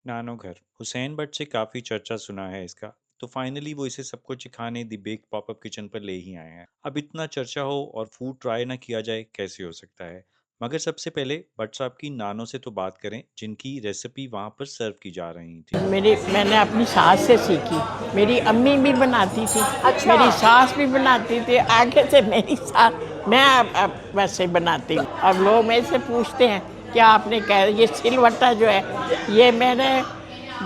नानो घर हुसैन बट से काफ़ी चर्चा सुना है इसका। तो फाइनली वो इसे सबको चिखाने दी बेक पॉपअप किचन पर ले ही आए हैं। अब इतना चर्चा हो और फूड ट्राई ना किया जाए, कैसे हो सकता है। मगर सबसे पहले भट्ट साहब की नानो से तो बात करें, जिनकी रेसिपी वहाँ पर सर्व की जा रही थी। मैंने अपनी सास से सीखी। मेरी अम्मी भी बनाती थी, अच्छा। मेरी सास भी बनाती थी, आगे से मेरी सास। मैं अब वैसे बनाती हूँ। अब लोग मेरे से पूछते हैं क्या आपने कहा ये सिलवट्टा जो है ये मैंने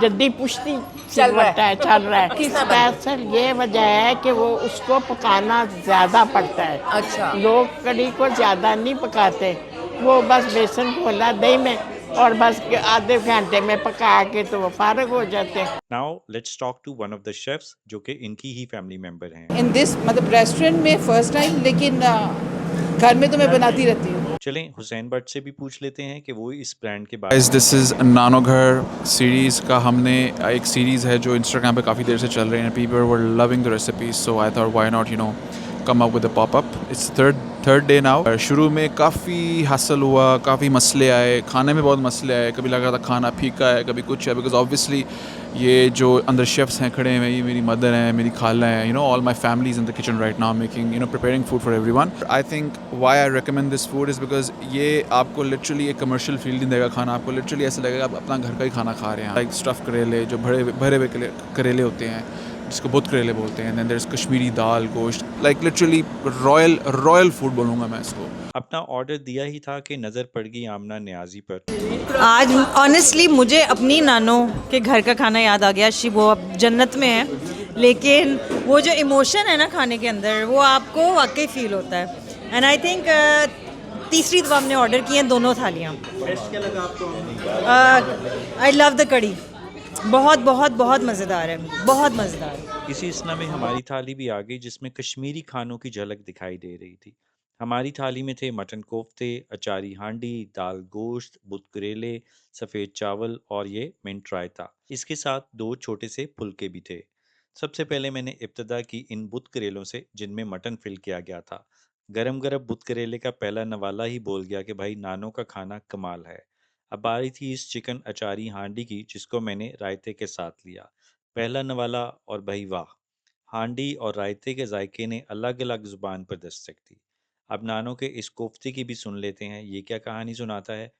जल्दी पुश्ती चल रहा सिलवट्टा है, चल रहा है। किसने बनाया? स्पेशल ये वजह है कि वो उसको पकाना ज़्यादा पड़ता अच्छा। है। लोग कढ़ी को ज़्यादा नहीं पकाते, वो बस बेसन घोला दही में और बस आधे घंटे में पका के तो वो फारग हो जाते हैं। Now let's talk to one of the chefs जो कि इनकी ही फैमिली मेंबर हैं। इन दिस मतलब रेस्टोरेंट में फर्स्ट टाइम, लेकिन घर में तो मैं बनाती रहती हूँ। चलें हुसैन भट्ट से भी पूछ लेते हैं कि वो इस ब्रांड के गाइस, बारे में। दिस इज़ नानो घर सीरीज़ का हमने एक सीरीज़ है जो इंस्टाग्राम पे काफ़ी देर से चल रही है। People were loving the recipes, so I thought why not come up with a pop up. It's third day now. शुरू में काफ़ी हासिल हुआ, काफ़ी मसले आए, खाने में बहुत मसले आए। कभी लगा था खाना फीका है, कभी कुछ है, बिकॉज ऑब्वियसली ये जो अंदर शेफ्स हैं खड़े हैं, ये मेरी मदर हैं, मेरी खाला हैं, all my family is in the kitchen right now making preparing food for everyone. I think why I recommend this food is because ये आपको लिटरली एक कमर्शियल फील नहीं देगा खाना। आपको लिटरली ऐसा लगेगा आप अपना घर का ही खाना खा रहे हैं। लाइक स्टफ़ करेले, जो भरे हुए करेले होते हैं, जिसको बुत करेले बोलते हैं। देन देयर इज़ कश्मीरी दाल, गोश्त, लाइक लिटरली रॉयल फूड बोलूँगा मैं इसको। अपना ऑर्डर दिया ही था कि नज़र पड़ गई आमना न्याजी पर। आज ऑनेस्टली मुझे अपनी नानो के घर का खाना याद आ गया। वो अब जन्नत में है, लेकिन वो जो इमोशन है ना खाने के अंदर, वो आपको वाकई फील होता है। एंड आई थिंक तीसरी दफ़ा हमने ऑर्डर किए हैं दोनों थालियाँ। बेस्ट क्या लगा आपको? आई लव द कड़ी। बहुत बहुत बहुत मज़ेदार है, बहुत मज़ेदार। इसी सिलसिला में हमारी थाली भी आ गई, जिसमें कश्मीरी खानों की झलक दिखाई दे रही थी। हमारी थाली में थे मटन कोफ्ते, अचारी हांडी, दाल गोश्त, बुत करेले, सफ़ेद चावल और ये मिंट रायता। इसके साथ दो छोटे से फुलके भी थे। सबसे पहले मैंने इब्तदा की इन बुत करेलों से, जिनमें मटन फिल किया गया था। गरम गरम बुत करेले का पहला नवाला ही बोल गया कि भाई नानों का खाना कमाल है। अब बारी थी इस चिकन अचारी हांडी की, जिसको मैंने रायते के साथ लिया। पहला नवाला और भाई वाह! हांडी और रायते के जायके ने अलग-अलग ज़ुबान पर दस्तक दी। अब नानों के इस कोफ्ते की भी सुन लेते हैं, ये क्या कहानी सुनाता है।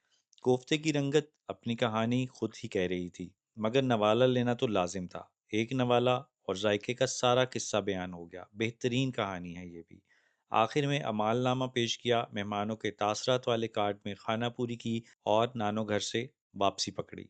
कोफ्ते की रंगत अपनी कहानी खुद ही कह रही थी, मगर नवाला लेना तो लाजिम था। एक नवाला और जायके का सारा किस्सा बयान हो गया। बेहतरीन कहानी है ये भी। आखिर में अमालनामा पेश किया, मेहमानों के तासरात वाले कार्ड में खाना पूरी की और नानो घर से वापसी पकड़ी।